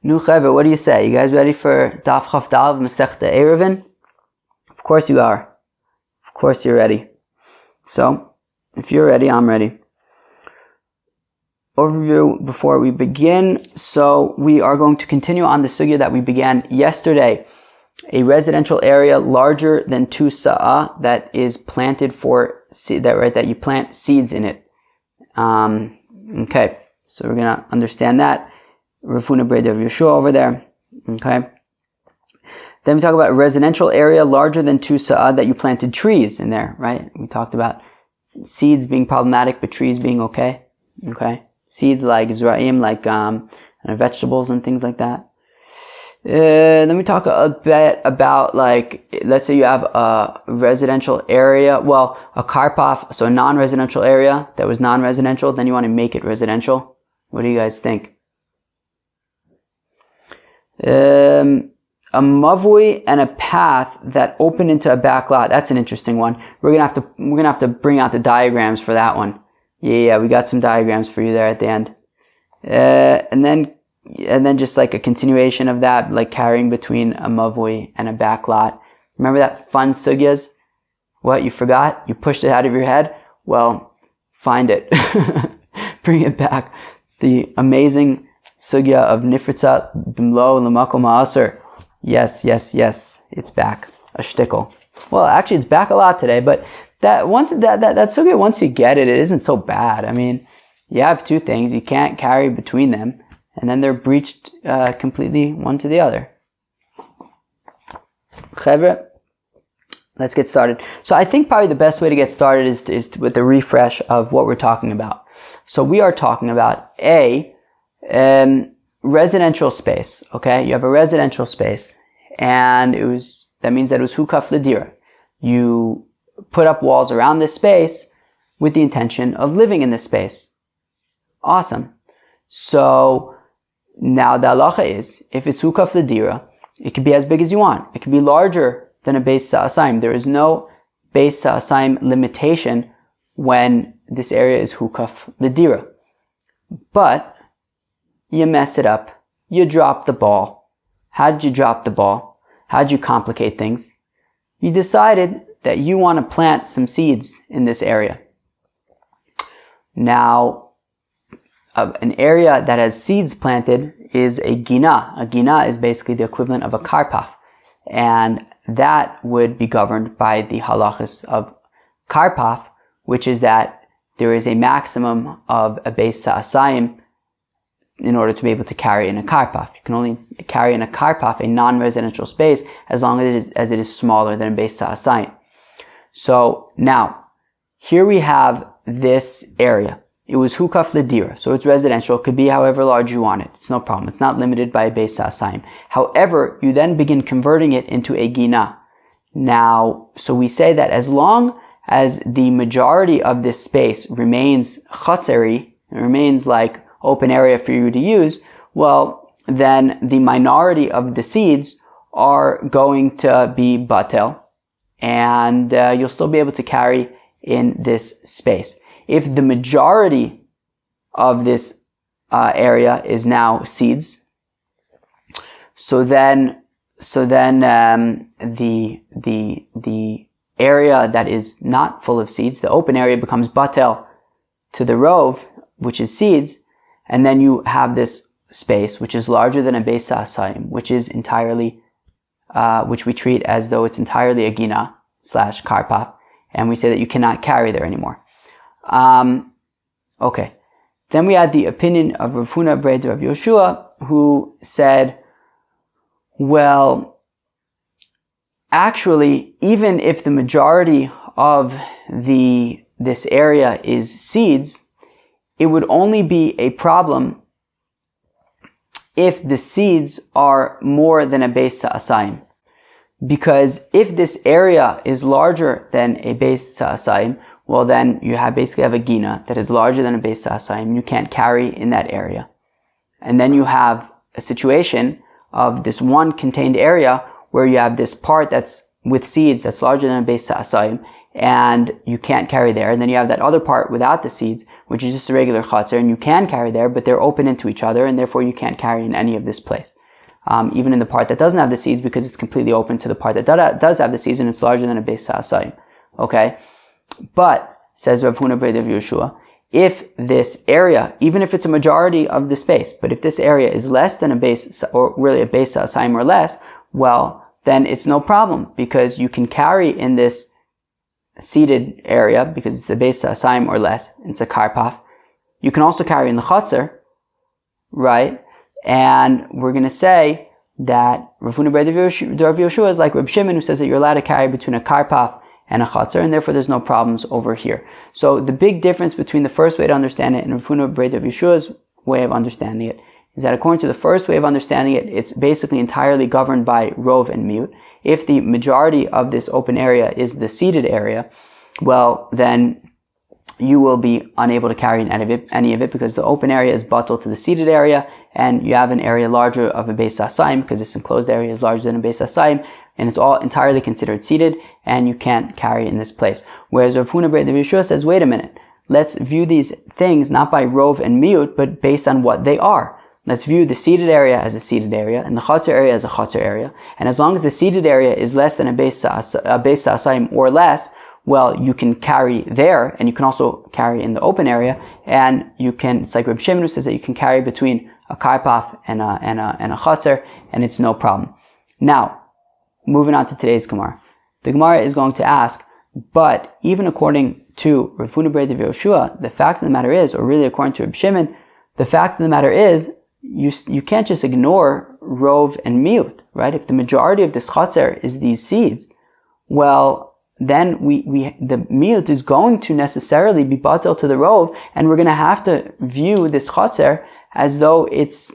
Nu Chevra, what do you say? You guys ready for Daf Chaf Dal Masechta Ayruvin? Of course you are. Of course you're ready. So, if you're ready, I'm ready. Overview before we begin. So, we are going to continue on the sugya that we began yesterday. A residential area larger than 2 sa'ah that is planted for seed, that you plant seeds in it. Okay, so we're gonna understand that. Rafuna Breda of Yeshua over there. Okay. Then we talk about a residential area larger than 2 sa'ah that you planted trees in there, right? We talked about seeds being problematic, but trees being okay. Okay. Seeds like Zra'im, like vegetables and things like that. Then we talk a bit about, like, let's say you have a residential area, well, a karpaf, so a non-residential area that was non-residential, then you want to make it residential. What do you guys think? A mavui and a path that open into a back lot. That's an interesting one. We're gonna have to bring out the diagrams for that one. Yeah, we got some diagrams for you there at the end. And then just like a continuation of that, like carrying between a mavui and a back lot. Remember that fun sugyas? What, you forgot? You pushed it out of your head? Well, find it. Bring it back. The amazing sugya of nifritza bimlo l'makom ha'aser. Yes, it's back. A shtickle. Well, actually, it's back a lot today, but that sugya, once you get it, it isn't so bad. I mean, you have two things. You can't carry between them, and then they're breached completely one to the other. Chevra, let's get started. So I think probably the best way to get started is with a refresh of what we're talking about. So we are talking about residential space. Okay, you have a residential space, and that means that it was hukaf l'dira. You put up walls around this space with the intention of living in this space. Awesome. So now the halacha is, if it's hukaf l'dira, it can be as big as you want. It can be larger than a beit sa'asayim. There is no beit sa'asayim limitation when this area is hukaf l'dira. But you mess it up. You drop the ball. How did you drop the ball? How did you complicate things? You decided that you want to plant some seeds in this area. Now, an area that has seeds planted is a gina. A gina is basically the equivalent of a karpaf. And that would be governed by the halachas of karpaf, which is that there is a maximum of a beit sa'asayim in order to be able to carry in a karpaf. You can only carry in a karpaf, a non-residential space, as long as it is smaller than a beit sa'asayim. So now, here we have this area. It was hukaf l'dira, so it's residential. It could be however large you want it. It's no problem. It's not limited by a beit sa'asayim. However, you then begin converting it into a gina. Now, so we say that as long as the majority of this space remains chatzeri, it remains like open area for you to use, well, then the minority of the seeds are going to be batel, and you'll still be able to carry in this space. If the majority of this area is now seeds, so then the area that is not full of seeds, the open area, becomes batel to the rov, which is seeds, and then you have this space which is larger than a beit sa'asayim, which is entirely, which we treat as though it's entirely a gina / karpaf, and we say that you cannot carry there anymore. Okay. Then we had the opinion of Rafuna Breda of Yeshua, who said, well, actually, even if the majority of this area is seeds, it would only be a problem if the seeds are more than a beit sa'asayim. Because if this area is larger than a beit sa'asayim, well, then you basically have a gina that is larger than a beit sa'asayim. You can't carry in that area. And then you have a situation of this one contained area where you have this part that's with seeds that's larger than a beit sa'asayim, and you can't carry there. And then you have that other part without the seeds, which is just a regular chutzner, and you can carry there, but they're open into each other, and therefore you can't carry in any of this place. Even in the part that doesn't have the seeds, because it's completely open to the part that does have the seeds, and it's larger than a beit sa'asayim. Okay? But, says Rav Huna Beit Rav Yehoshua, if this area, even if it's a majority of the space, but if this area is less than a beit, or really a beit sa'asayim or less, well, then it's no problem, because you can carry in this seated area, because it's a beit sa'asayim or less, it's a karpaf. You can also carry in the chutzner, right? And we're going to say that Rav Huna Beit Rav Yehoshua is like Reb Shimon, who says that you're allowed to carry between a karpaf and a chutzner, and therefore there's no problems over here. So the big difference between the first way to understand it and Rav Huna Beit Rav Yeshua's way of understanding it is that according to the first way of understanding it, it's basically entirely governed by rov and mute. If the majority of this open area is the seated area, well, then you will be unable to carry in any of it, because the open area is batal to the seated area, and you have an area larger of a beit sa'asayim, because this enclosed area is larger than a beit sa'asayim, and it's all entirely considered seated, and you can't carry in this place. Whereas Rav Huna Beit Rav Yehoshua says, wait a minute, let's view these things not by rov and mute, but based on what they are. Let's view the seated area as a seated area, and the chutzner area as a chutzner area. And as long as the seated area is less than a beit sa'asayim or less, well, you can carry there, and you can also carry in the open area, and you can, it's like Reb Shimon who says that you can carry between a karpaf and a chutzner, and it's no problem. Now, moving on to today's Gemara. The Gemara is going to ask, but even according to Rav Huna Beit Rav Yehoshua, the fact of the matter is, or really according to Reb Shimon, the fact of the matter is, you can't just ignore rov and mute, right? If the majority of this chutzner is these seeds, well, then the mute is going to necessarily be batel to the rov, and we're going to have to view this chutzner as though it's,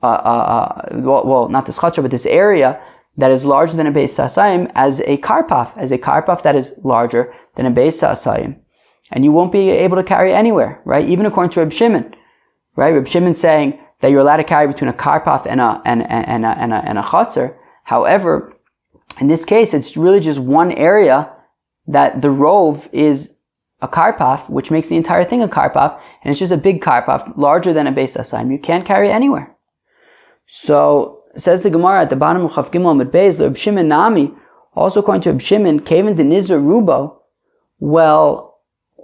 well, not this chutzner, but this area that is larger than a beit sa'asayim as a karpaf that is larger than a beit sa'asayim. And you won't be able to carry anywhere, right? Even according to Reb Shimon, right? Reb Shimon saying that you're allowed to carry between a karpaf and a chutzner. However, in this case, it's really just one area that the rov is a karpaf, which makes the entire thing a karpaf, and it's just a big karpaf, larger than a beit sa'asayim. You can't carry anywhere. So, says the Gemara at the bottom of Chaf Gimel Amud Beis, Reb Shimon Nami, also according to Reb Shimon, Kaven de Nizra Rubo, well,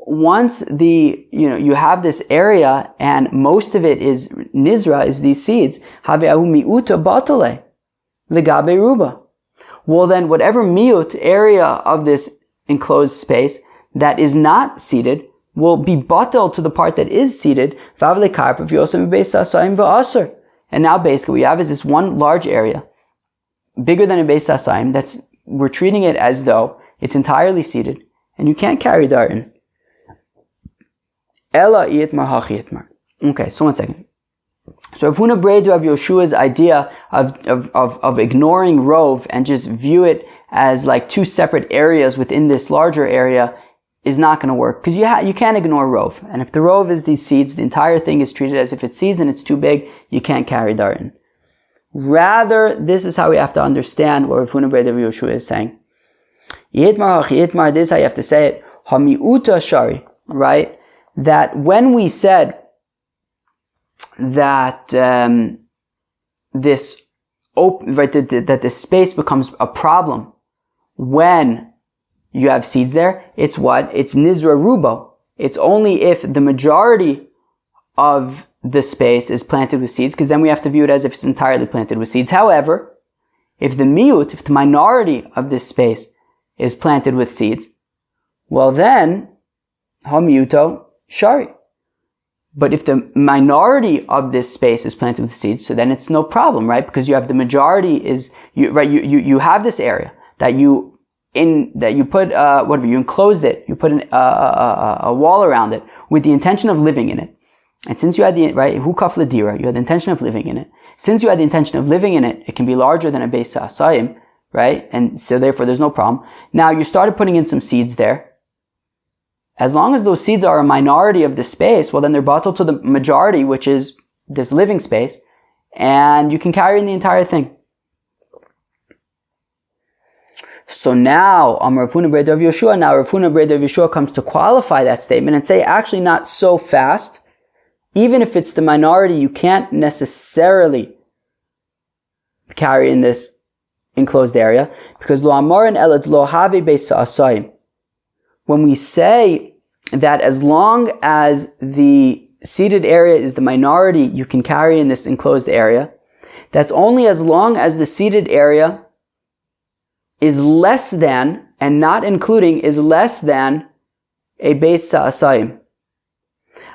once you have this area and most of it is nizra, is these seeds, have'ahu mi'uta batale legabe ruba. Well, then whatever miut area of this enclosed space that is not seeded will be batal to the part that is seeded. And now basically what we have is this one large area, bigger than a beit sa'asayim, we're treating it as though it's entirely seeded, and you can't carry dartin. Ella iitmar hachi itmar. Okay, so 1 second. So Rav Huna Beit Rav Yehoshua's idea of ignoring rov and just view it as like two separate areas within this larger area is not going to work, because you can't ignore rov. And if the rov is these seeds, the entire thing is treated as if it's seeds and it's too big, you can't carry dartin. Rather, this is how we have to understand what Rav Huna Beit Rav Yehoshua is saying. Iitmar hachi itmar, this is how you have to say it. Hamiuta shari, right? That when we said that that this space becomes a problem when you have seeds there, it's what? It's nizra rubo. It's only if the majority of the space is planted with seeds, because then we have to view it as if it's entirely planted with seeds. However, if the minority of this space is planted with seeds, well then, hamiuto shari. But if the minority of this space is planted with seeds, so then it's no problem, right? Because you have the majority you have this area that you put you enclosed it, you put a wall around it with the intention of living in it. And since you had you had the intention of living in it. Since you had the intention of living in it, it can be larger than a beit sa'asayim, right? And so therefore there's no problem. Now you started putting in some seeds there. As long as those seeds are a minority of the space, well then they're batal to the majority, which is this living space, and you can carry in the entire thing. So now, Rav Huna B'rei Rav Yehoshua, Rav Huna B'rei Rav Yehoshua comes to qualify that statement and say, actually not so fast. Even if it's the minority, you can't necessarily carry in this enclosed area, because lo amarin elad lo have beis ha'asayim. When we say that as long as the seated area is the minority, you can carry in this enclosed area, that's only as long as the seated area is less than, and not including, is less than a beis ha'asayim.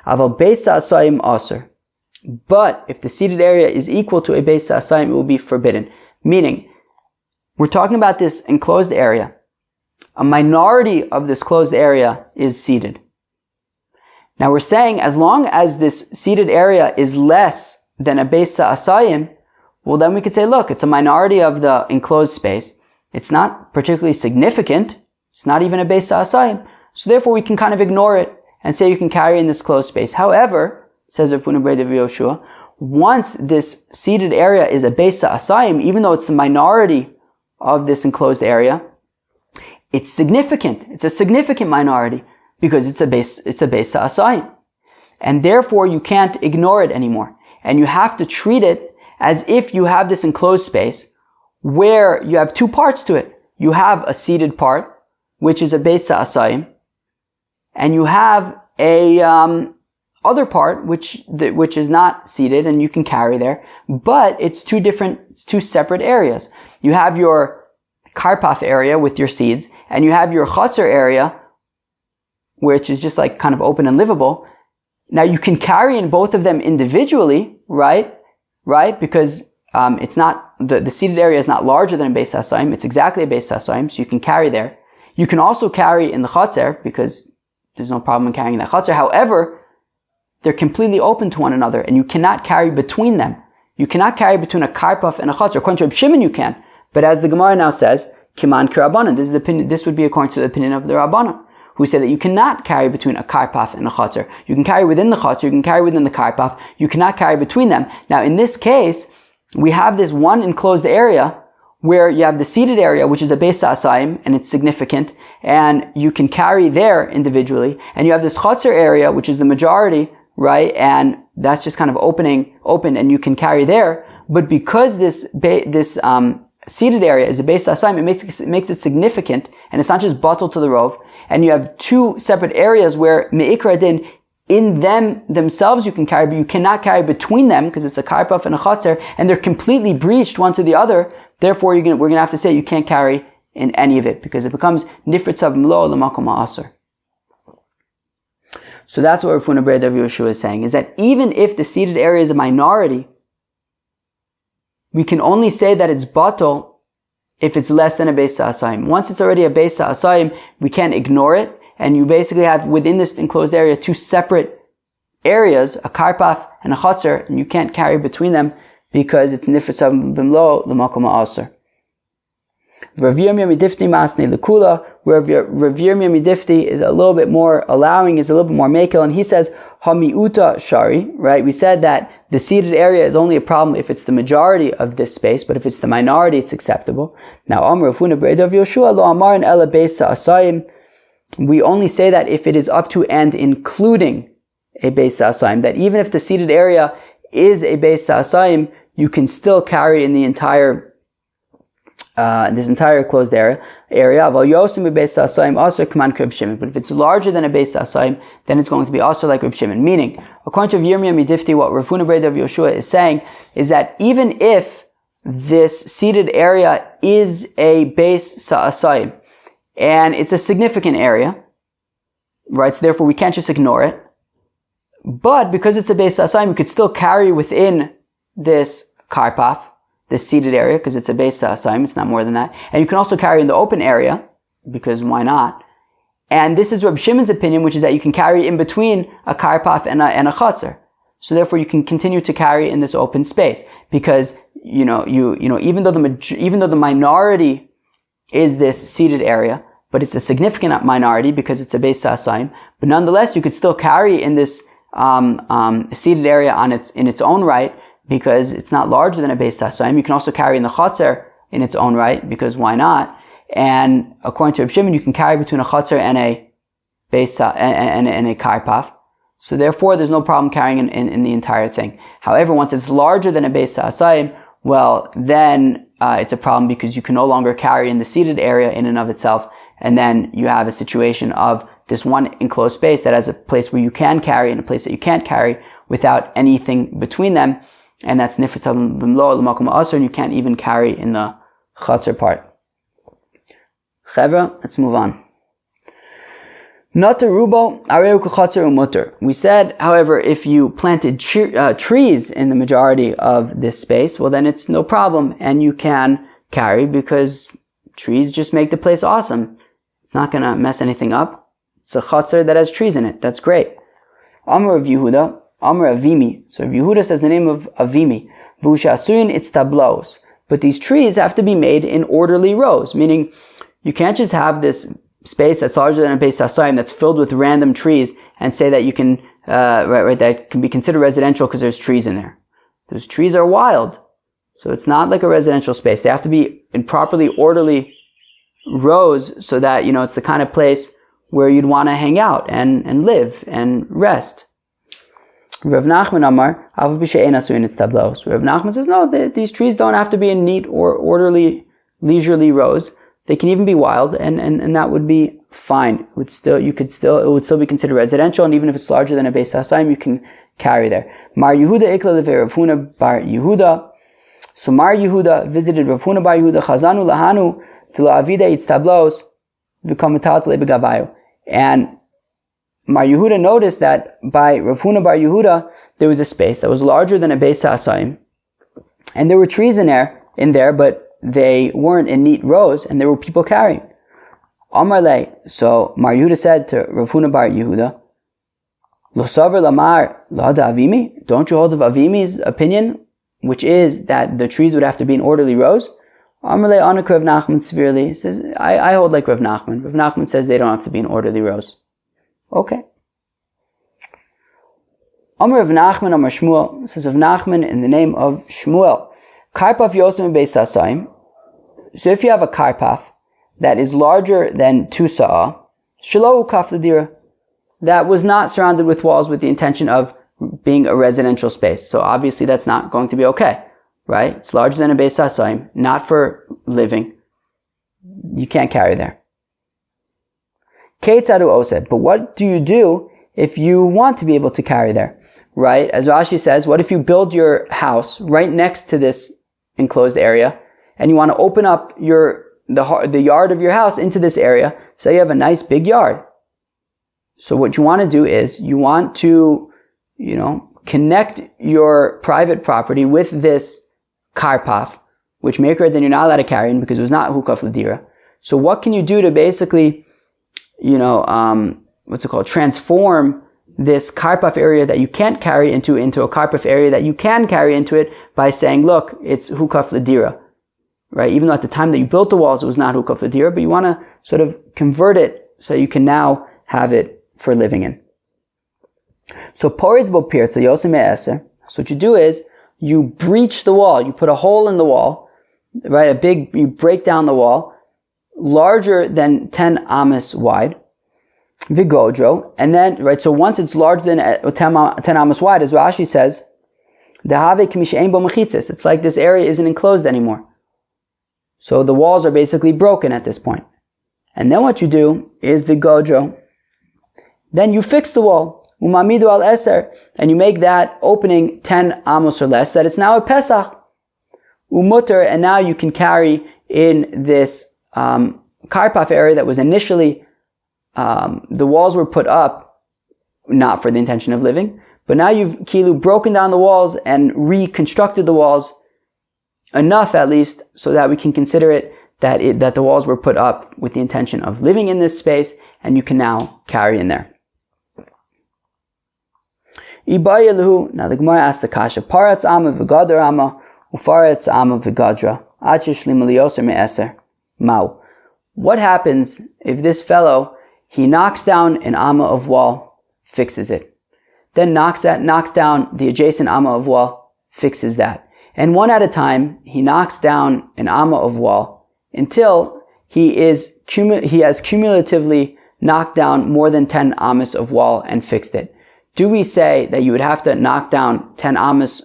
Aval beis ha'asayim aser. But if the seated area is equal to a beis ha'asayim, it will be forbidden. Meaning, we're talking about this enclosed area. A minority of this closed area is seated. Now we're saying as long as this seated area is less than a beis ha'asayim, well then we could say, look, it's a minority of the enclosed space. It's not particularly significant. It's not even a beis ha'asayim. So therefore we can kind of ignore it and say you can carry in this closed space. However, says Rav Huna B'rei Rav Yehoshua, once this seated area is a beis ha'asayim, even though it's the minority of this enclosed area, it's significant. It's a significant minority because it's a beis ha'asayim. And therefore you can't ignore it anymore. And you have to treat it as if you have this enclosed space where you have two parts to it. You have a seated part, which is a beis ha'asayim, and you have a other part which is not seated and you can carry there, but it's two separate areas. You have your karpaf area with your seeds, and you have your chotzer area, which is just like kind of open and livable. Now you can carry in both of them individually, right? Because it's not the seated area is not larger than a beis ha'asayim. It's exactly a beis ha'asayim, so you can carry there. You can also carry in the chotzer because there's no problem in carrying that chotzer. However, they're completely open to one another, and you cannot carry between them. You cannot carry between a karpaf and a chotzer. According to Reb Shimon, you can, but as the Gemara now says, kiman k'Rabbanan. This would be according to the opinion of the Rabbanan, who say that you cannot carry between a karpaf and a chotzer. You can carry within the chotzer, you can carry within the karpaf, you cannot carry between them. Now in this case, we have this one enclosed area where you have the seated area, which is a beis ha'asayim, and it's significant, and you can carry there individually, and you have this chotzer area, which is the majority, right, and that's just kind of open, and you can carry there, but because this seated area is a beis ha'asayim, it makes it significant, and it's not just batel to the rov, and you have two separate areas where me'ikra din, in themselves you can carry, but you cannot carry between them because it's a karpaf and a chotzer, and they're completely breached one to the other. Therefore, we're going to have to say you can't carry in any of it because it becomes nifritzav mlo l'makom ha'aser. So that's what Rav Huna B'rei Rav Yehoshua is saying, is that even if the seated area is a minority, we can only say that it's batel if it's less than a beis ha'asayim. Once it's already a beis ha'asayim, we can't ignore it. And you basically have within this enclosed area two separate areas, a karpaf and a chotzer, and you can't carry between them because it's nifritzav b'mlo l'makom ha'aser. Rav Yirmiyah midifti masnei l'kula, where Rav Yirmiyah midifti is a little bit more allowing, is a little bit more makel, and he says hamiuta shari, right? We said that the seated area is only a problem if it's the majority of this space, but if it's the minority, it's acceptable. Now, Amar Rav Huna B'rei Rav Yehoshua lo amarin ela beis ha'asayim. We only say that if it is up to and including a beis ha'asayim, that even if the seated area is a beis ha'asayim, you can still carry in the entire this entire closed area. But if it's larger than a beis ha'asayim, then it's going to be also like Reb Shimon. Meaning, according to Yirmiyah midifti, what Rav Huna B'rei Rav Yehoshua is saying is that even if this seated area is a beis ha'asayim, and it's a significant area, right? So therefore we can't just ignore it. But because it's a beis ha'asayim, we could still carry within this karpaf, this seated area, because it's a beis ha'asayim, it's not more than that. And you can also carry in the open area, because why not? And this is Reb Shimon's opinion, which is that you can carry in between a karpaf and a chotzer. So therefore you can continue to carry in this open space, because even though the minority is this seated area, but it's a significant minority because it's a beis ha'asayim. But nonetheless, you could still carry in this seated area in its own right because it's not larger than a beis ha'asayim. You can also carry in the chotzer in its own right because why not? And according to Reb Shimon, you can carry between a chatzar and a and a karpaf. So therefore, there's no problem carrying in the entire thing. However, once it's larger than a beis ha'asayim, well, then it's a problem because you can no longer carry in the seated area in and of itself. And then you have a situation of this one enclosed space that has a place where you can carry and a place that you can't carry without anything between them. And that's nifritz b'mlo l'makom ha'asur, and you can't even carry in the chatzar part. Chevra, let's move on. We said, however, if you planted trees in the majority of this space, well then it's no problem and you can carry because trees just make the place awesome. It's not going to mess anything up. It's a chatzar that has trees in it. That's great. Amr of Yehuda, Amr Avimi. So if Yehuda says the name of Avimi, Vushasuin, it's tablos. But these trees have to be made in orderly rows, meaning you can't just have this space that's larger than a beis ha'asayim that's filled with random trees and say that you can, that can be considered residential because there's trees in there. Those trees are wild. So it's not like a residential space. They have to be in properly orderly rows so that, it's the kind of place where you'd want to hang out and live and rest. Rav Nachman Amar, Rav Nachman says, no, these trees don't have to be in neat or orderly, leisurely rows. They can even be wild, and that would be fine. It would still be considered residential, and even if it's larger than a beis ha'asayim, you can carry there. Mar Yehuda ikla levei Rav Huna bar Yehuda. So Mar Yehuda visited Rav Huna bar Yehuda, Chazanu lahanu to la'avida itztablos v'kamatat lebegabayu. And Mar Yehuda noticed that by Rav Huna bar Yehuda, there was a space that was larger than a beis ha'asayim, and there were trees in there, but they weren't in neat rows, and there were people carrying. Amar le, so Mar Yehuda said to Rav Huna bar Yehuda, Lo savar lamar la'ada avimi? Don't you hold of Avimi's opinion, which is that the trees would have to be in orderly rows? Amar le anak Rav Nachman severely says, I hold like Rav Nachman. Rav Nachman says they don't have to be in orderly rows. Okay. Amar Rav Nachman Amar Shmuel, says Rav Nachman in the name of Shmuel. Karpaf yosem beis ha'asayim. So if you have a karpaf that is larger than 2 sa'ah, shelo ukaf l'dira, that was not surrounded with walls with the intention of being a residential space. So obviously that's not going to be okay, right? It's larger than a beis ha'asayim, not for living. You can't carry there. Keitzadu osed. But what do you do if you want to be able to carry there, right? As Rashi says, what if you build your house right next to this enclosed area, and you want to open up the yard of your house into this area, so you have a nice big yard. So what you want to do is you want to, connect your private property with this karpaf, which maker then you're not allowed to carry in because it was not hukaf l'dira. So what can you do to basically, transform this karpaf area that you can't carry into a karpaf area that you can carry into it by saying, look, it's hukaf l'dira, right? Even though at the time that you built the walls, it was not hukaf l'dira, but you want to sort of convert it so you can now have it for living in. So poritz bo pirtza yosem me'eser. So what you do is you breach the wall, you put a hole in the wall, right? You break down the wall, larger than 10 amas wide. Vigodro, and then, right, so once it's larger than 10 amas wide, as Rashi says, it's like this area isn't enclosed anymore. So the walls are basically broken at this point. And then what you do is vigodro, then you fix the wall, umamidu al eser, and you make that opening 10 amos or less, that it's now a pesach, umutter, and now you can carry in this karpaf area that was initially the walls were put up not for the intention of living, but now you've broken down the walls and reconstructed the walls enough at least so that we can consider it that the walls were put up with the intention of living in this space, and you can now carry in there. Now the Gemara asks the kasha, Paratz ama v'gadar ama ufaretz ama v'gadra ad sheshlim liyoser me'eser mau. What happens if this fellow, he knocks down an amma of wall, fixes it, then knocks down the adjacent amma of wall, fixes that, and one at a time he knocks down an amma of wall until he has cumulatively knocked down more than 10 amas of wall and fixed it. Do we say that you would have to knock down 10 amas,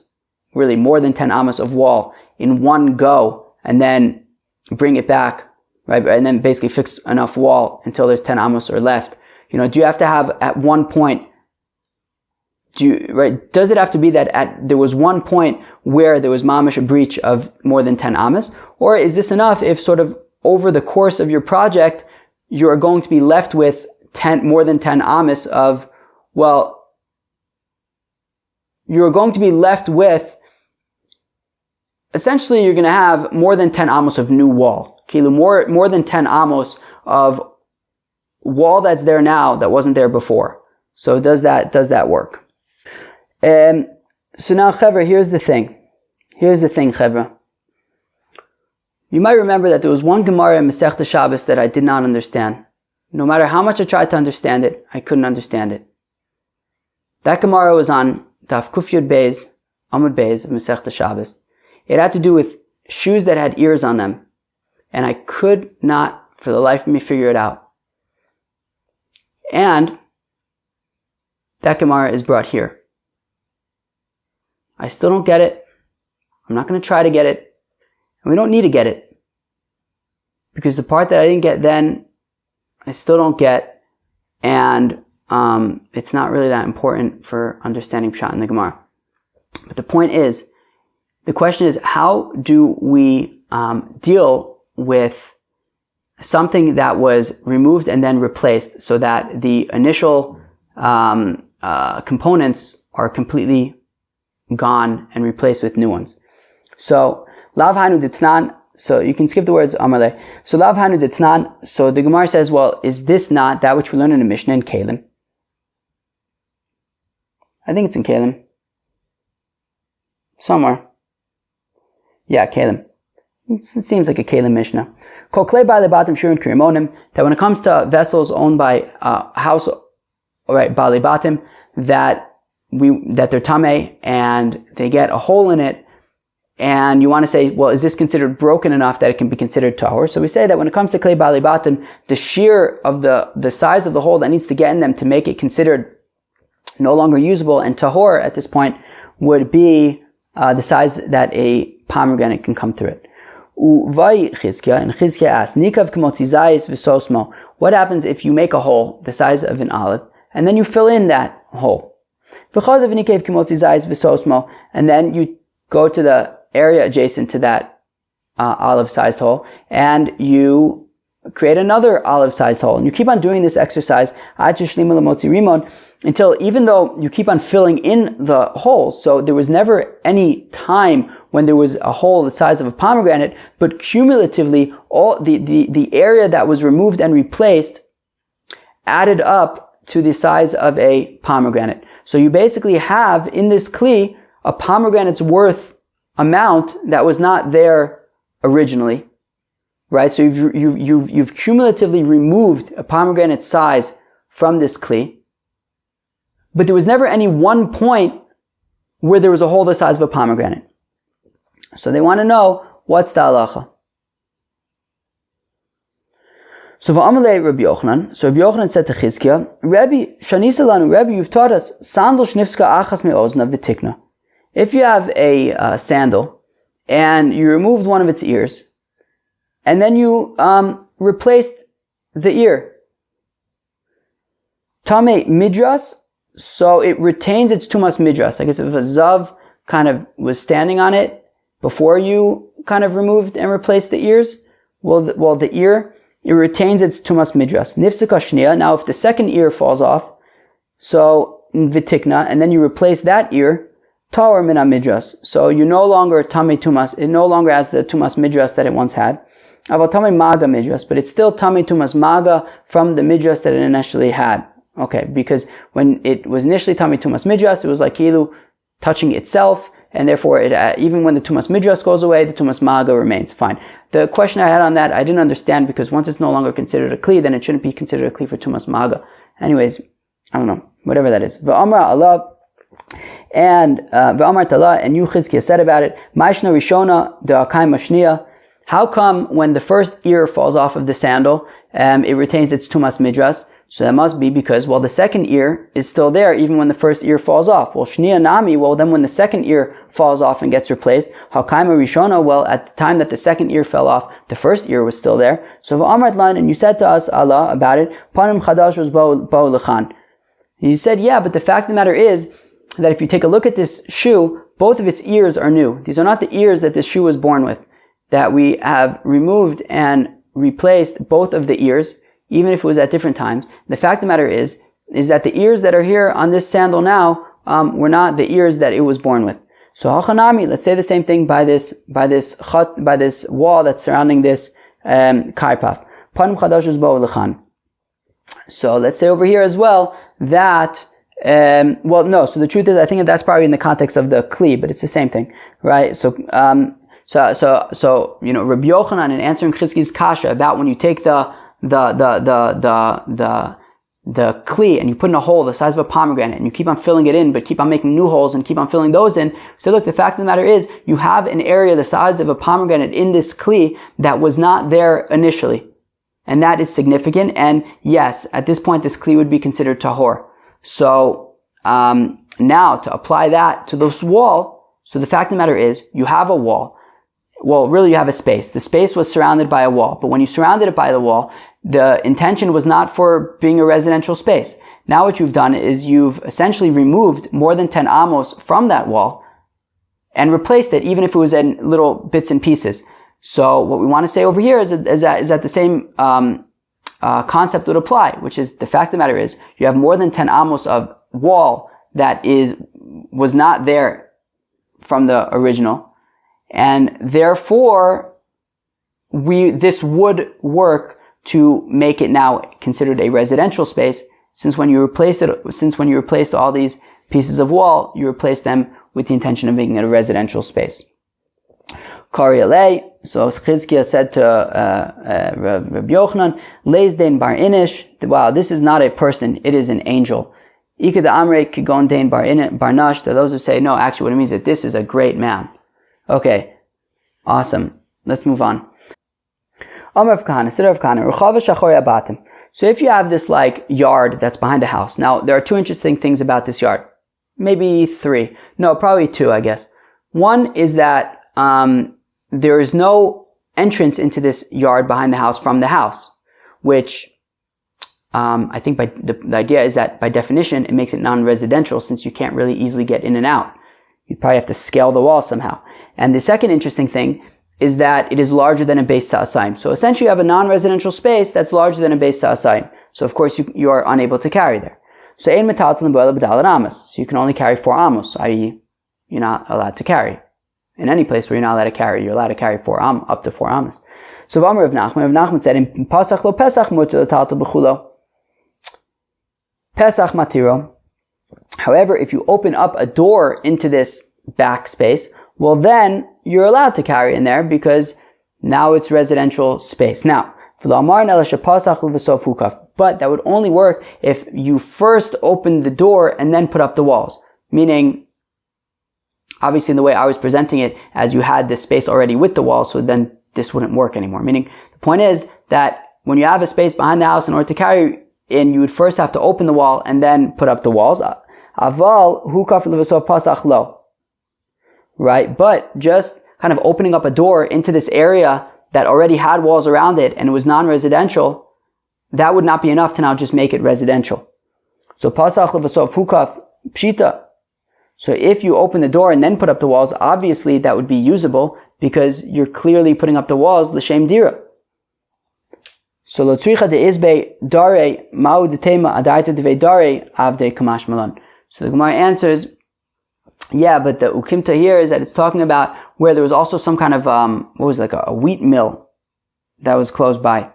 really more than 10 amas of wall in one go and then bring it back, right? And then basically fix enough wall until there's 10 amas or left. Do you have to have at one point, does it have to be that there was one point where there was mamish a breach of more than 10 amas? Or is this enough if sort of over the course of your project, you are going to be left with more than 10 amas of, you're going to be left with, essentially you're going to have more than 10 amos of new wall. More than 10 amos of wall that's there now that wasn't there before. So does that work? So now, Chevra, here's the thing, Chevra. You might remember that there was one Gemara in Masechta Shabbos that I did not understand. No matter how much I tried to understand it, I couldn't understand it. That Gemara was on Daf Kuf Yud Beis, Amud Beis of Masechta Shabbos. It had to do with shoes that had ears on them. And I could not, for the life of me, figure it out. And that Gemara is brought here. I still don't get it. I'm not going to try to get it. And we don't need to get it. Because the part that I didn't get then, I still don't get. And it's not really that important for understanding Pshat in the Gemara. But the point is, the question is, how do we deal with something that was removed and then replaced so that the initial components are completely gone and replaced with new ones? So, Lav Hanu Ditnan, so you can skip the words Amalei. So, Lav Hanu Ditnan, so the Gemara says, well, is this not that which we learn in the Mishnah in Kalim? I think it's in Kalim. Somewhere. Yeah, Kalim. It seems like a Kalim Mishnah. That when it comes to vessels owned by house, alright, Bali Batim, that they're tameh and they get a hole in it, and you want to say, well, is this considered broken enough that it can be considered tahor? So we say that when it comes to klei Bali Batim, the shear of the size of the hole that needs to get in them to make it considered no longer usable and tahor at this point would be the size that a pomegranate can come through it. Uvai Chizkiah, and Chizkiah asks, Nikav k'motzizayis v'sosmo. What happens if you make a hole the size of an olive, and then you fill in that hole? V'chazav nikav k'motzizayis v'sosmo, and then you go to the area adjacent to that olive-sized hole, and you create another olive-sized hole. And you keep on doing this exercise until, even though you keep on filling in the holes, so there was never any time when there was a hole the size of a pomegranate, but cumulatively all the area that was removed and replaced added up to the size of a pomegranate. So you basically have in this kli a pomegranate's worth amount that was not there originally, right? So you've cumulatively removed a pomegranate size from this kli, but there was never any one point where there was a hole the size of a pomegranate. So they want to know, what's the halacha? So v'amalei Rabbi Yochanan, so Rabbi Yochanan said to Chizkiah, Rabbi, Shanisa lanu, Rabbi, you've taught us, sandal shnifska achas me'ozna v'tikna. If you have a sandal, and you removed one of its ears, and then you replaced the ear, Tame midras, so it retains its tumas midras. I guess if a zav kind of was standing on it before you kind of removed and replaced the ears, the ear, it retains its tumas midras. Nifsika shnia, now if the second ear falls off, so vitikna, and then you replace that ear, Tawar mina midras. So you no longer tame tumas. It no longer has the tumas midras that it once had. Aval tame maga midras, but it's still tame tumas maga from the midras that it initially had. Okay, because when it was initially tame tumas midras, it was like kilu touching itself, and therefore it even when the tumas midras goes away, the tumas maga remains. Fine. The question I had on that, I didn't understand, because once it's no longer considered a kli, then it shouldn't be considered a kli for tumas maga. Anyways, I don't know, whatever that is. V'amra Allah. And V'amar Tala, and you Chizkiah said about it, Maishna Rishona De'akay Mashniya. How come when the first ear falls off of the sandal, it retains its tumas midras? So that must be because, well, the second ear is still there even when the first ear falls off. Well, shniya nami, well, then when the second ear falls off and gets replaced, hakaima rishona, well, at the time that the second ear fell off, the first ear was still there. So v'amart lan, and you said to us, Allah, about it, panim chadashos bo lechan. You said, yeah, but the fact of the matter is that if you take a look at this shoe, both of its ears are new. These are not the ears that this shoe was born with. That we have removed and replaced both of the ears, even if it was at different times. The fact of the matter is that the ears that are here on this sandal now were not the ears that it was born with. So hachanami, let's say the same thing by this wall that's surrounding this karpaf. Panim chadashos bo lechan. So let's say over here as well that so the truth is, I think that's probably in the context of the kli, but it's the same thing, right? So Rabbi Yochanan, in answering Chizki's kasha about when you take the kli and you put in a hole the size of a pomegranate and you keep on filling it in, but keep on making new holes and keep on filling those in. So look, the fact of the matter is, you have an area the size of a pomegranate in this kli that was not there initially. And that is significant. And yes, at this point, this kli would be considered tahor. So, now to apply that to this wall, so the fact of the matter is, you have a wall. Well, really you have a space. The space was surrounded by a wall. But when you surrounded it by the wall, the intention was not for being a residential space. Now what you've done is you've essentially removed more than 10 amos from that wall and replaced it, even if it was in little bits and pieces. So what we want to say over here is that the same concept would apply, which is the fact of the matter is you have more than 10 amos of wall that was not there from the original. And therefore, this would work to make it now considered a residential space, since when you replaced all these pieces of wall, you replaced them with the intention of making it a residential space. Kari alei, so Chizkiah said to Rabbi Yochanan, Leis dein bar inish, wow, this is not a person, it is an angel. Ika da amre kigon dein bar nash, to those who say, no, actually what it means is that this is a great man. Okay, awesome. Let's move on. Amar of Kahana, Siddur of Kahana, Ruchava Shachor Abatim. So if you have this yard that's behind a house, now there are two interesting things about this yard. Maybe three. No, probably two, I guess. One is that there is no entrance into this yard behind the house from the house, which I think the idea is that by definition it makes it non-residential, since you can't really easily get in and out. You probably have to scale the wall somehow. And the second interesting thing is that it is larger than a beit sa'asayim. So essentially you have a non-residential space that's larger than a beit sa'asayim. So of course you are unable to carry there. So ein metaltalin bo'el b'dalet amos. So you can only carry 4 amos, i.e. you're not allowed to carry. In any place where you're not allowed to carry, you're allowed to carry up to 4 amos. So V'amar Rav Nachman said, in Pasach lo Pesach mutar l'taltal b'chulo. Pesach matiro. However, if you open up a door into this back space, well then you're allowed to carry in there because now it's residential space. Now, but that would only work if you first opened the door and then put up the walls. Meaning, obviously in the way I was presenting it, as you had this space already with the walls, so then this wouldn't work anymore. Meaning, the point is that when you have a space behind the house, in order to carry in, you would first have to open the wall and then put up the walls. Aval hukaf l'v'sof pasach lo. Right? But just kind of opening up a door into this area that already had walls around it and it was non-residential, that would not be enough to now just make it residential. So pasach l'v'sof hukaf pshita. So if you open the door and then put up the walls, obviously that would be usable because you're clearly putting up the walls l'shem dira. So lo tzricha de'izbe dare ma'u detema adaita deve dare avde kamash malan. So the Gemara answers, yeah, but the ukimta here is that it's talking about where there was also some kind of a wheat mill that was close by,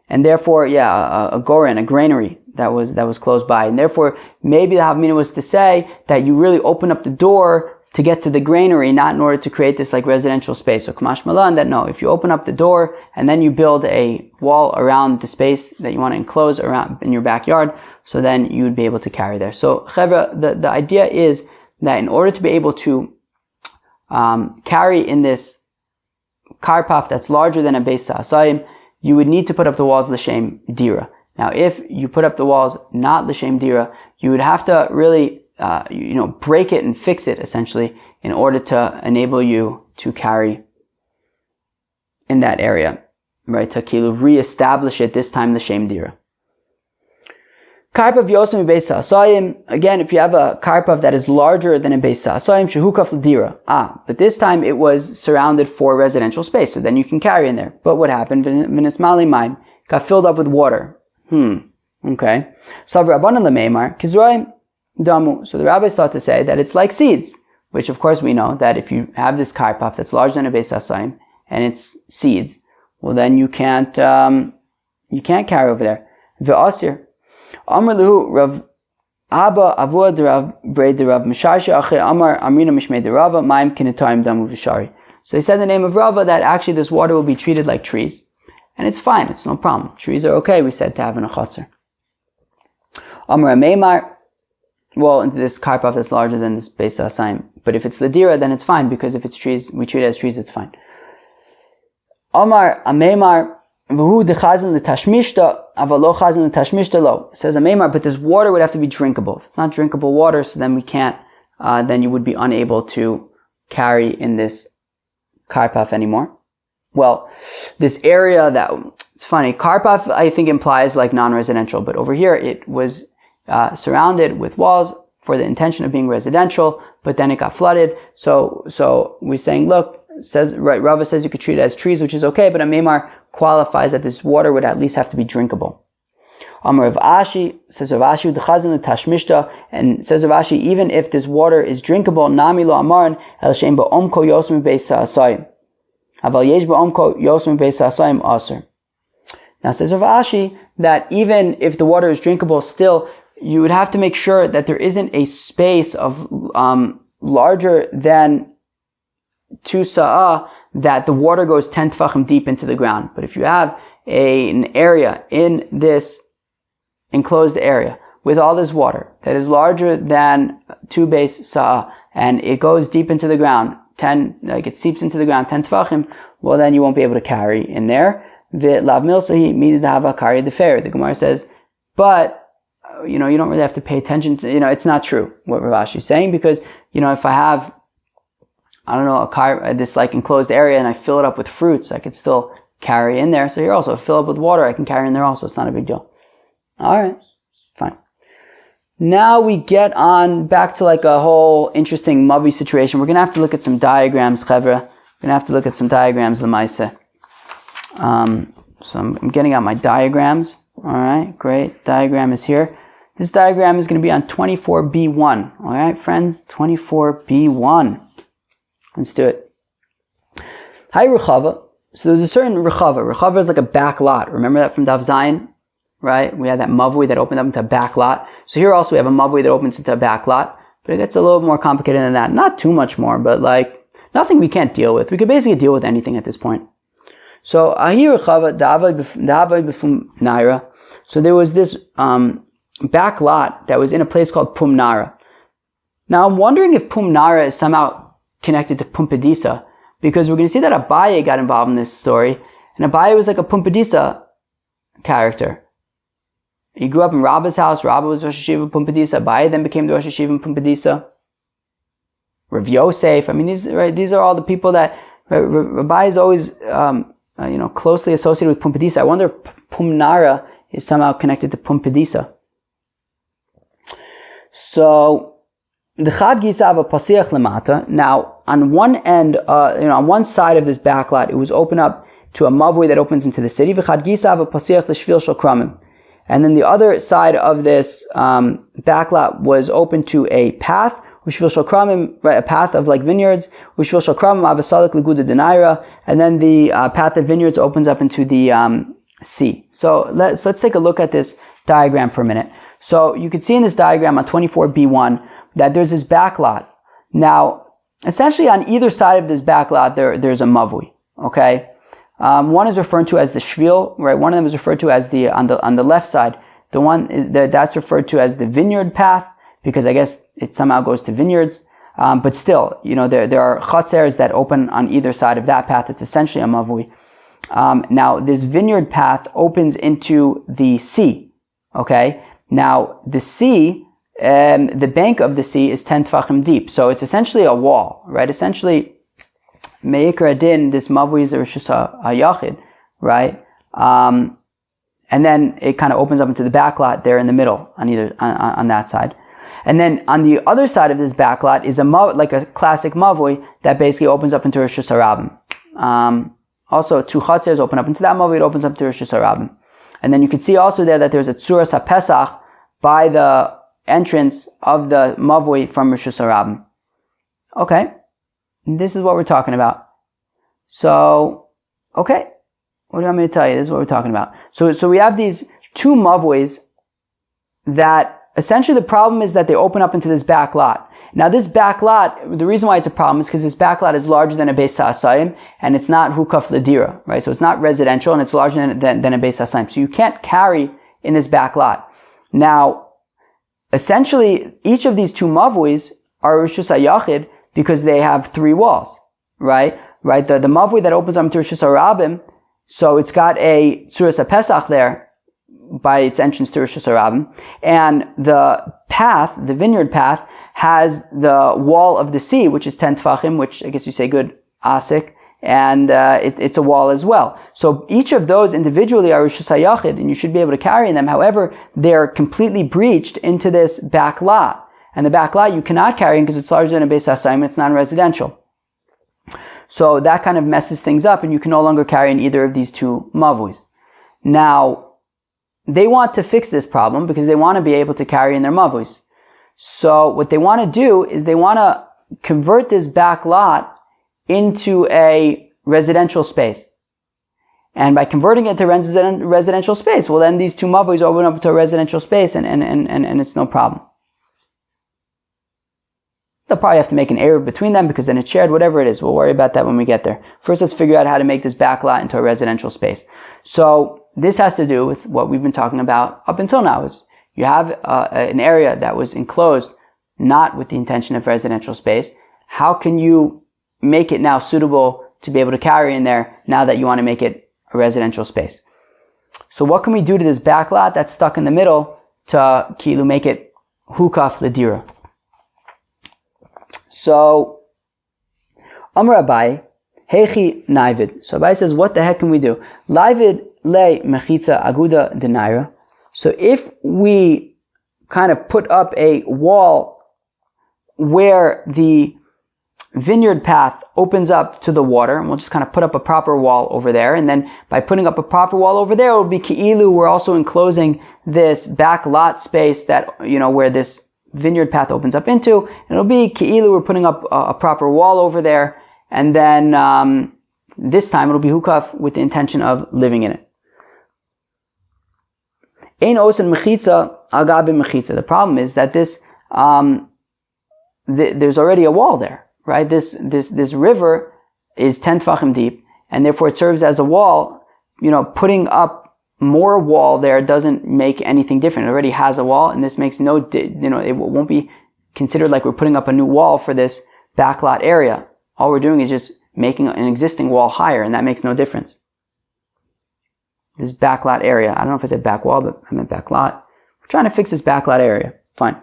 and therefore, a goren, a granary that was close by, and therefore maybe the Havmina was to say that you really open up the door to get to the granary, not in order to create this residential space. So Kamash Malan, that no, if you open up the door and then you build a wall around the space that you want to enclose around in your backyard, so then you would be able to carry there. So Chevra, the idea is that in order to be able to carry in this karpaf that's larger than a beis ha'asayim, you would need to put up the walls l'shem dira. Now, if you put up the walls not l'shem dira, you would have to really, break it and fix it essentially in order to enable you to carry in that area, right? To reestablish it, this time l'shem dira. Karpav yosem beis ha'asayim. Again, if you have a karpav that is larger than a beis ha'asayim, shehukaf l'dira. But this time it was surrounded for residential space, so then you can carry in there. But what happened? V'nismali mayim, got filled up with water. Okay. So Rabbanan lemeimar kizroim damu. So the rabbis thought to say that it's like seeds, which of course we know that if you have this karpav that's larger than a beis ha'asayim and it's seeds, well then you can't carry over there. V'asir. Amar lehu Rav Abba Avua Rav Braid Rav Misharsha Ache Amar Amrina Mishmei Rava Maim Kinetayim Damu Vishari. So they said the name of Rava that actually this water will be treated like trees, and it's fine, it's no problem. Trees are okay, we said, to have in a chutzner. Amar Meimar, well, into this karpav that's larger than this beis ha'asayim. But if it's ladira, then it's fine, because if it's trees, we treat it as trees, it's fine. Amar Meimar. Says a Maimar, but this water would have to be drinkable. If it's not drinkable water, so then we can't, then you would be unable to carry in this karpaf anymore. Well, this area it's funny, karpaf I think implies like non-residential, but over here it was surrounded with walls for the intention of being residential, but then it got flooded. So we're saying, look, Rava says you could treat it as trees, which is okay, but a Maimar qualifies that this water would at least have to be drinkable. Amar Rav Ashi, says Rav Ashi, the Chazan Tashmishta, and says Rav Ashi, even if this water is drinkable, Nami lo Amaran, El Shem Ba'omko Yosem Beis Ha'asayim. Aval Yesh Ba'omko Yosem Beis Ha'asayim Aser. Now says Rav Ashi, that even if the water is drinkable, still, you would have to make sure that there isn't a space of larger than 2 sa'ah, that the water goes 10 tefachim deep into the ground. But if you have an area in this enclosed area with all this water that is larger than 2 beis sa'ah, and it goes deep into the ground, it seeps into the ground 10 tefachim, well then you won't be able to carry in there. The Gemara says, but you don't really have to pay attention to, it's not true what Rav Ashi is saying, because if I have this like enclosed area and I fill it up with fruits, I could still carry in there. So here also, fill up with water, I can carry in there also. It's not a big deal. Alright, fine. Now we get on back to like a whole interesting Mavui situation. We're going to have to look at some diagrams, Chevra. We're going to have to look at some diagrams, Lemaise. So I'm getting out my diagrams. Alright, great. Diagram is here. This diagram is going to be on 24b1. Alright, friends? 24b1. Let's do it. Hi, Rechava. So there's a certain Rechava. Rechava is like a back lot. Remember that from Daf Zayin? Right? We had that Mavui that opened up into a back lot. So here also we have a Mavui that opens into a back lot. But it gets a little more complicated than that. Not too much more, but like nothing we can't deal with. We could basically deal with anything at this point. So Ahi Rechava, Da'avai B'fum Naira. So there was this back lot that was in a place called Pumnara. Now I'm wondering if Pumnara is somehow connected to Pumbedisa, because we're going to see that Abaye got involved in this story, and Abaye was like a Pumbedisa character. He grew up in Rabba's house. Rabba was Rosh Hashiva Pumbedisa. Abaye then became the Rosh Hashiva Pumbedisa. Rav Yosef. I mean, these are all the people that Abaye is always closely associated with Pumbedisa. I wonder if Pumnara is somehow connected to Pumbedisa. So the Chad Gisava Pasiach Lemata. Now, on one end, on one side of this backlot, it was open up to a Mavui that opens into the city. V'chad Gisava Pasiach L'Shvil Shel Kramim. And then the other side of this backlot was open to a path, Ushvil Shel Kramim, right, a path of like vineyards. Ushvil Shel Kramim Avasalik Leguda Denaira. And then the path of vineyards opens up into the sea. So let's take a look at this diagram for a minute. So you can see in this diagram on 24b1 that there's this backlot. Now, essentially on either side of this backlot, there's a Mavui. Okay, one is referred to as the Shvil, right? One of them is referred to as on the left side. That's referred to as the vineyard path, because I guess it somehow goes to vineyards. But still, there are chatzers that open on either side of that path. It's essentially a mavui. Now, this vineyard path opens into the sea. Okay? Now, the sea, the bank of the sea is 10 tfachim deep. So it's essentially a wall, right? Essentially, me'ikar adin, this mavui is a rishus hayachid, right? And then it kind of opens up into the back lot there in the middle on that side. And then on the other side of this back lot is like a classic mavui that basically opens up into rishus harabim. Also, two chatzers open up into that mavui, it opens up to rishus harabim. And then you can see also there that there's a tzuras haPesach by the entrance of the mavui from rishus harabim. Okay, this is what we're talking about. So, okay. What do you want me to tell you? This is what we're talking about. So we have these two mavuis that essentially the problem is that they open up into this back lot. Now this back lot, the reason why it's a problem is because this back lot is larger than a beis ha'asayim and it's not hukaf ledira, right? So it's not residential and it's larger than a beis ha'asayim. So you can't carry in this back lot. Now, essentially each of these two mavuis are rishus hayachid because they have three walls, right? Right? The mavui that opens up to rishus harabim, so it's got a tzuras haPesach there by its entrance to rishus harabim, and the path, the vineyard path, has the wall of the sea, which is 10 tfachim, which I guess you say good asik, and it's a wall as well. So each of those individually are rishus hayachid, and you should be able to carry them. However, they're completely breached into this back lot, and the back lot you cannot carry because it's larger than a beis ha'asayim, it's non-residential. So that kind of messes things up and you can no longer carry in either of these two mavuis. Now, they want to fix this problem because they want to be able to carry in their mavuis. So what they want to do is they want to convert this back lot into a residential space. And by converting it to residential space, well then these two mavuis open up to a residential space and it's no problem. They'll probably have to make an Eruv between them because then it's shared, whatever it is. We'll worry about that when we get there. First, let's figure out how to make this back lot into a residential space. So this has to do with what we've been talking about up until now. Is you have an area that was enclosed not with the intention of residential space. How can you make it now suitable to be able to carry in there now that you want to make it a residential space? So what can we do to this back lot that's stuck in the middle to kilu make it hukaf ledira? So, Amar Abai, Hechi Naivid. So Abai says, what the heck can we do? Laivid le mechitza aguda denaira. So if we kind of put up a wall where the vineyard path opens up to the water, and we'll just kind of put up a proper wall over there, and then by putting up a proper wall over there, it would be ki'ilu, we're also enclosing this back lot space that, where this vineyard path opens up into, and it'll be ki'ilu, we're putting up a proper wall over there, and then this time it'll be hukaf with the intention of living in it. Ein osen mechitza agabe mechitza. The problem is that this there's already a wall there, right? This river is 10 tfachim deep, and therefore it serves as a wall. Putting up more wall there doesn't make anything different. It already has a wall, and this makes it won't be considered like we're putting up a new wall for this backlot area. All we're doing is just making an existing wall higher, and that makes no difference. This backlot area, I don't know if I said back wall, but I meant backlot. We're trying to fix this backlot area. Fine.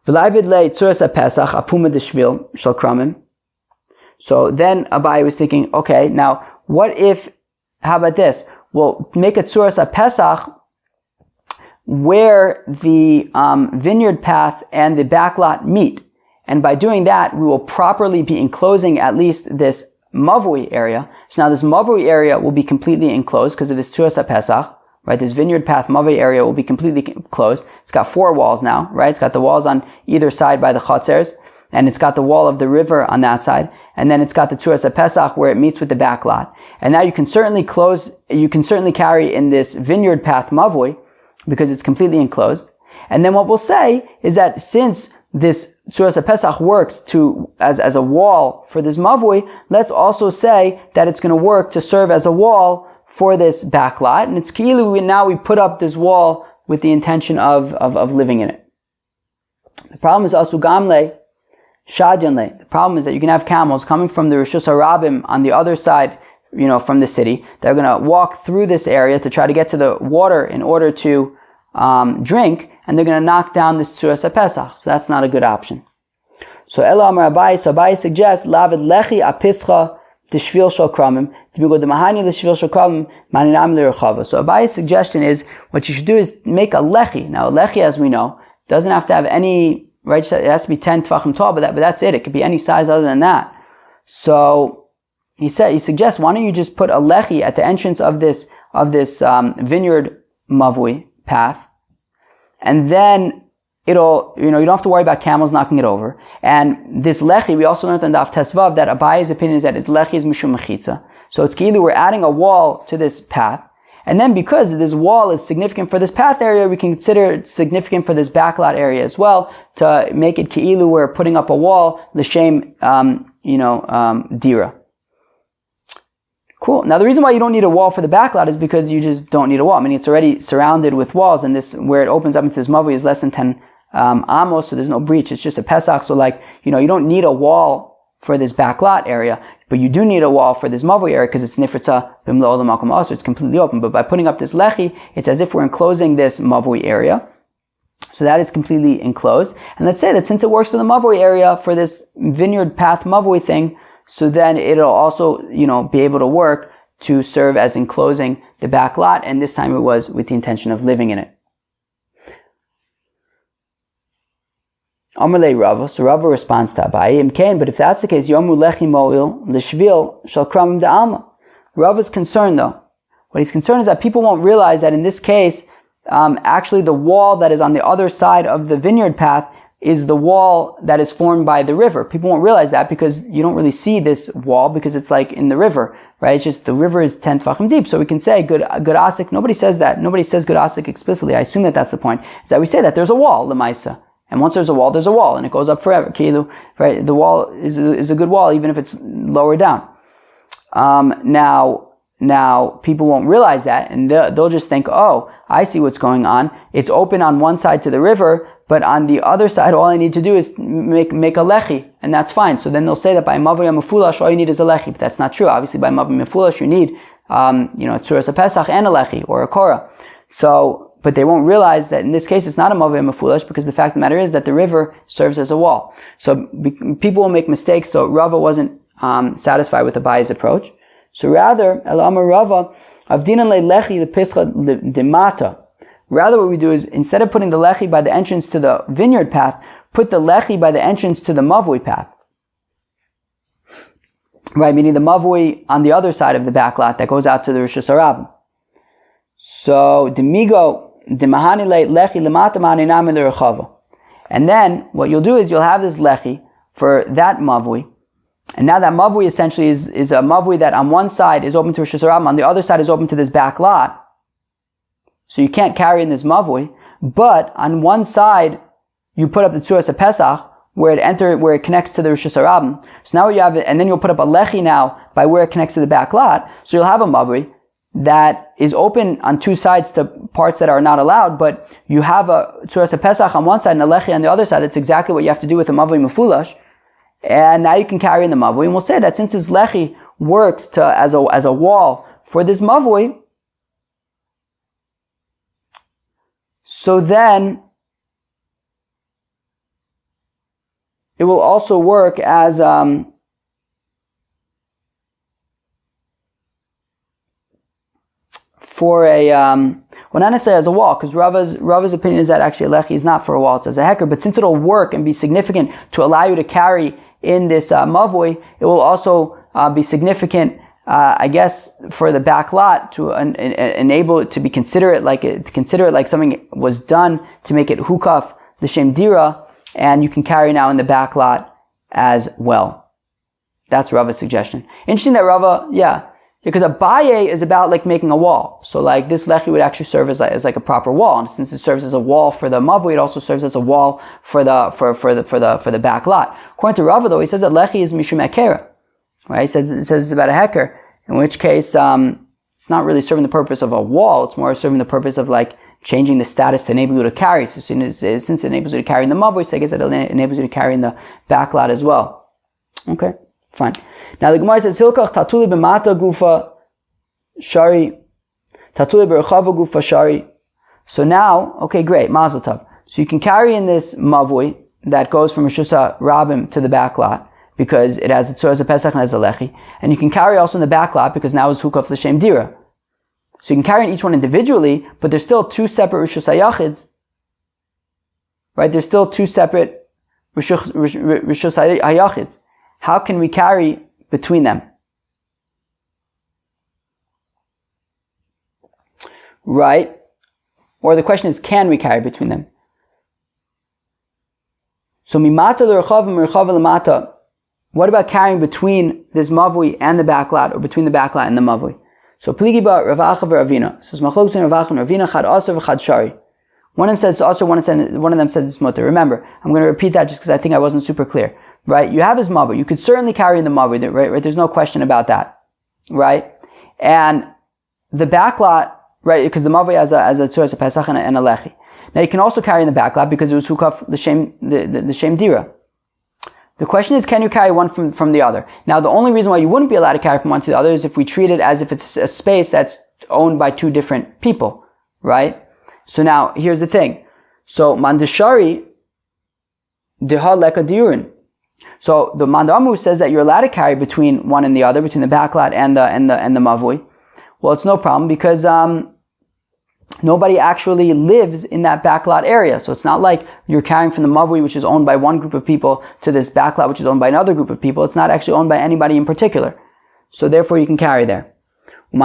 So then Abai was thinking, okay, now how about this? Well, make a tzuras haPesach where the vineyard path and the backlot meet. And by doing that, we will properly be enclosing at least this Mavui area. So now this Mavui area will be completely enclosed because of this tzuras haPesach, right? This vineyard path Mavui area will be completely closed. It's got 4 walls now, right? It's got the walls on either side by the chatzers, and it's got the wall of the river on that side, and then it's got the tzuras haPesach where it meets with the backlot. And now you can certainly carry in this vineyard path Mavui because it's completely enclosed. And then what we'll say is that since this tzuras haPesach works as a wall for this Mavui, let's also say that it's going to work to serve as a wall for this backlot. And it's ki'ilu, now we put up this wall with the intention of living in it. The problem is also gamle Shadyanle. The problem is that you can have camels coming from the Rishus HaRabim on the other side, from the city. They're going to walk through this area to try to get to the water in order to drink, and they're going to knock down this Tzuras HaPesach. So that's not a good option. So Ela Amar Abai, so Abai suggests, Lavid Lechi Apischa Tishvil Shal Kramim, Tibigod Mahani Tishvil Shal Kramim, Maninam L'Rechava. So Abai's suggestion is, what you should do is make a Lechi. Now a Lechi, as we know, doesn't have to have any, right, it has to be 10 Tvachim tall, but that's it. It could be any size other than that. So he suggests, why don't you just put a Lechi at the entrance of this vineyard Mavui path, and then you don't have to worry about camels knocking it over. And this lechi, we also learned on Daf Tesvav that Abayi's opinion is that its lechi is mishum mechitza. So it's either we're adding a wall to this path, and then because this wall is significant for this path area, we can consider it significant for this backlot area as well, to make it ki'ilu we're putting up a wall, l'shem, dira. Cool. Now the reason why you don't need a wall for the backlot is because you just don't need a wall. I mean, it's already surrounded with walls, and this, where it opens up into this Mavui, is less than 10 amos, so there's no breach. It's just a Pesach, so you don't need a wall for this backlot area, but you do need a wall for this Mavui area because it's nifritza b'mlo olam makom also, it's completely open. But by putting up this lechi, it's as if we're enclosing this Mavui area. So that is completely enclosed. And let's say that since it works for the Mavui area, for this vineyard path Mavui thing, so then it'll also, be able to work to serve as enclosing the back lot, and this time it was with the intention of living in it. Amalei Rava, so Rava responds to Abaye, Imkain, but if that's the case, Yomu lechi mo'il l'shvil shal kramim da'alma. Rava's concerned though. What he's concerned is that people won't realize that in this case, actually the wall that is on the other side of the vineyard path is the wall that is formed by the river. People won't realize that because you don't really see this wall because it's like in the river, right? It's just the river is 10 tefachim deep. So we can say good asik. Nobody says that. Nobody says good asik explicitly. I assume that that's the point. Is that we say that there's a wall, lemaisa. And once there's a wall, and it goes up forever. Kilu, right? The wall is a good wall, even if it's lower down. Now people won't realize that, and they'll just think, oh, I see what's going on. It's open on one side to the river, but on the other side, all I need to do is make a lechi, and that's fine. So then they'll say that by Mavui Mefulash, all you need is a lechi, but that's not true. Obviously, by Mavui Mefulash, you need, Tzuras HaPesach and a lechi, or a korah. So, but they won't realize that in this case, it's not a Mavui Mefulash, because the fact of the matter is that the river serves as a wall. So, people will make mistakes, so Rava wasn't, satisfied with Abaye's approach. So rather, Elama Rava, Avdinan le lechi le pischa demata. Rather, what we do is, instead of putting the lechi by the entrance to the vineyard path, put the lechi by the entrance to the Mavui path. Right, meaning the Mavui on the other side of the backlot that goes out to the Rishus HaRabim. So, demigo demahani le lechi lemata ma'aninam l'rechava. And then, what you'll do is, you'll have this lechi for that Mavui. And now that Mavui essentially is a Mavui that on one side is open to Rishus HaRabim, on the other side is open to this back lot. So you can't carry in this Mavui, but on one side you put up the Tzuras HaPesach where it connects to the Rishus HaRabim. So now you have it, and then you'll put up a lechi now by where it connects to the back lot. So you'll have a Mavui that is open on two sides to parts that are not allowed, but you have a Tzuras HaPesach on one side and a lechi on the other side. That's exactly what you have to do with a Mavui Mefulash. And now you can carry in the Mavui. And we'll say that since this lechi works as a wall for this Mavui, so then it will also work as for a well, not necessarily as a wall, because Rava's opinion is that actually a lechi is not for a wall; it's as a heker. But since it'll work and be significant to allow you to carry in this Mavui, it will also be significant, I guess, for the back lot to enable it to be considerate like something was done to make it hukaf l'shem dira, and you can carry now in the back lot as well. That's Rava's suggestion. Interesting that Rava, because Abaye is about like making a wall. So like this lechi would actually serve as like a proper wall, and since it serves as a wall for the Mavui, it also serves as a wall for the back lot. According to Rava, though, he says that lechi is mishum ekera, right? He says it's about a heker, in which case it's not really serving the purpose of a wall. It's more serving the purpose of like changing the status to enable you to carry. So since it enables you to carry in the Mavui, so I guess it enables you to carry in the back lot as well. Okay, fine. Now the Gemara says, Hilkach tatuli b'mata gufa shari, tatuli b'rechava gufa shari. So now, okay, great, mazel tov. So you can carry in this Mavui that goes from Rosh Rabim to the back lot, because it has a tzuras of Pesach and has a lechi. And you can carry also in the back lot, because now it's hukaf l'shem dira. So you can carry in each one individually, but there's still two separate Rosh Hayachids. Right? There's still two separate Rosh Hayachids. How can we carry between them? Right? Or the question is, can we carry between them? So mimata l'rechav m'rechav l'mata. What about carrying between this Mavui and the back lot, or between the back lot and the Mavui? So pligi ba Ravacha v'Ravina. So it's machlokes between Ravacha and Ravina, chad aser v'chad shari. One of them says aser, one of them says it's mutter. Remember, I'm going to repeat that just because I think I wasn't super clear. Right? You have this Mavui. You could certainly carry in the Mavui, right? There's no question about that. Right? And the back lot, right? Because the Mavui has a tzuras of Pesach and a lechi. Now you can also carry in the back lot because it was hukaf the shem dira. The question is, can you carry one from the other? Now the only reason why you wouldn't be allowed to carry from one to the other is if we treat it as if it's a space that's owned by two different people, right? So now here's the thing. So mandashari deha leka diurin. So the Mandamu says that you're allowed to carry between one and the other, between the back lot and the Mavui. Well, it's no problem because nobody actually lives in that backlot area. So it's not like you're carrying from the Mavui, which is owned by one group of people, to this backlot, which is owned by another group of people. It's not actually owned by anybody in particular. So therefore you can carry there. The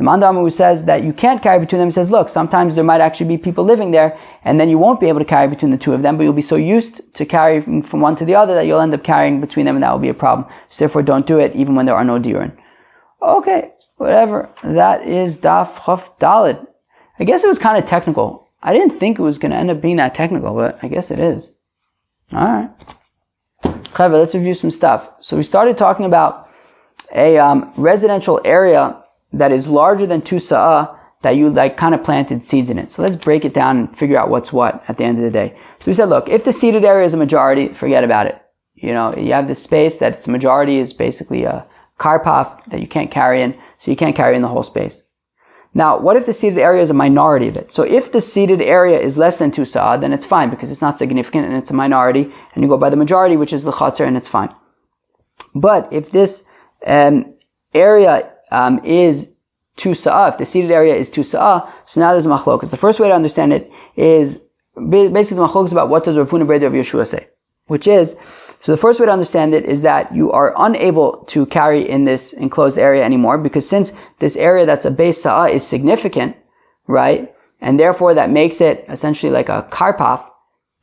Mandamu says that you can't carry between them. He says, look, sometimes there might actually be people living there, and then you won't be able to carry between the two of them, but you'll be so used to carry from one to the other that you'll end up carrying between them, and that will be a problem. So therefore don't do it, even when there are no diurin. Okay. Whatever. That is Daf Chaf Daled. I guess it was kind of technical. I didn't think it was going to end up being that technical, but I guess it is. Alright. Chava, let's review some stuff. So we started talking about a residential area that is larger than 2 sa'ah that you kind of planted seeds in it. So let's break it down and figure out what's what at the end of the day. So we said, look, if the seeded area is a majority, forget about it. You have this space that its majority is basically a karpaf that you can't carry in. So you can't carry in the whole space. Now, what if the seeded area is a minority of it? So if the seeded area is less than 2 sa'ah, then it's fine because it's not significant and it's a minority, and you go by the majority, which is the chatzar, and it's fine. But if this area is 2 sa'ah, if the seeded area is 2 sa'ah, so now there's a machlokas. The first way to understand it is basically the machlokas about what does Rav Huna Breder of Yeshua say, which is, so the first way to understand it is that you are unable to carry in this enclosed area anymore, because since this area that's a beit sa'ah is significant, right, and therefore that makes it essentially like a karpaf,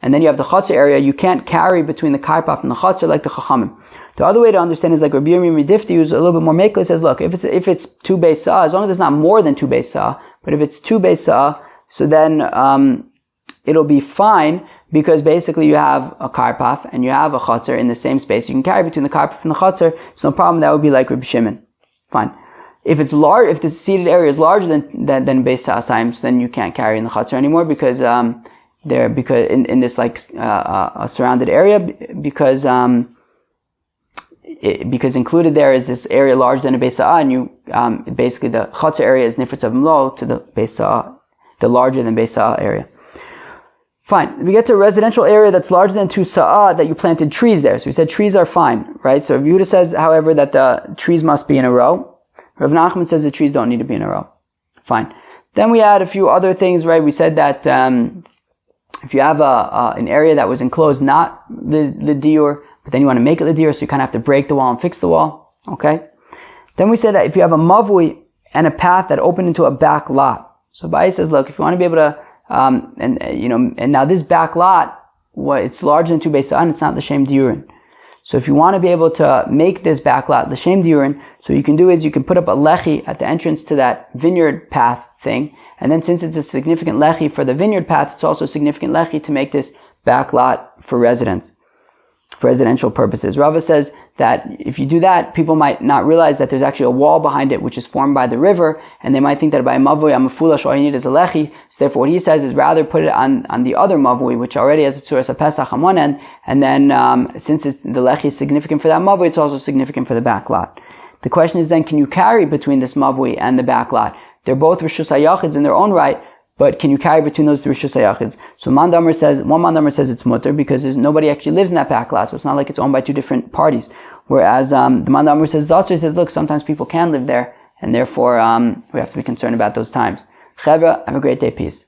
and then you have the chatzar area, you can't carry between the karpaf and the chatzar like the chachamim. The other way to understand is like Rabbi Yirmiyah Midifti, who's a little bit more makeless, says, look, if it's 2 beit sa'ah, as long as it's not more than 2 beit sa'ah, but if it's 2 beit sa'ah, so then it'll be fine, because basically you have a karpaf and you have a chatzar in the same space. You can carry between the karpaf and the chatzar. It's no problem. That would be like Reb Shimon. Fine. If it's large, if the seeded area is larger than beis sa'asayim, then you can't carry in the chatzar anymore because because in this a surrounded area, because included there is this area larger than a beis sa'ah, and you basically the chatzar area is nifritz of mlo to the beis sa'ah, the larger than beis sa'ah area. Fine. We get to a residential area that's larger than 2 sa'ah that you planted trees there. So we said trees are fine, right? So Rav Yehuda says, however, that the trees must be in a row. Rav Nachman says the trees don't need to be in a row. Fine. Then we add a few other things, right? We said that if you have an area that was enclosed, not the diur, but then you want to make it the diur, so you kind of have to break the wall and fix the wall. Okay? Then we said that if you have a mavui and a path that open into a back lot. So Bai says, look, if you want to be able to and now this back lot, it's larger than 2 beit sa'ah, and it's not l'shem diurin. So if you want to be able to make this back lot l'shem diurin, so you can do is you can put up a lechi at the entrance to that vineyard path thing, and then since it's a significant lechi for the vineyard path, it's also a significant lechi to make this back lot for residents. for residential purposes. Rava says that if you do that, people might not realize that there's actually a wall behind it which is formed by the river, and they might think that by Mavui, I'm a foolish, all you need is a lechi. So therefore what he says is rather put it on the other Mavui, which already has a tzuras pesach on one end, and then since the lechi is significant for that Mavui, it's also significant for the back lot. The question is then, can you carry between this Mavui and the back lot? They're both Rishus HaYachids in their own right, but can you carry between those two Rishus HaYachids? So one Mandamer says it's mutter because nobody actually lives in that back lot, so it's not like it's owned by two different parties. Whereas the Mandamer says, Zatzer says, look, sometimes people can live there, and therefore we have to be concerned about those times. Chevra, have a great day, peace.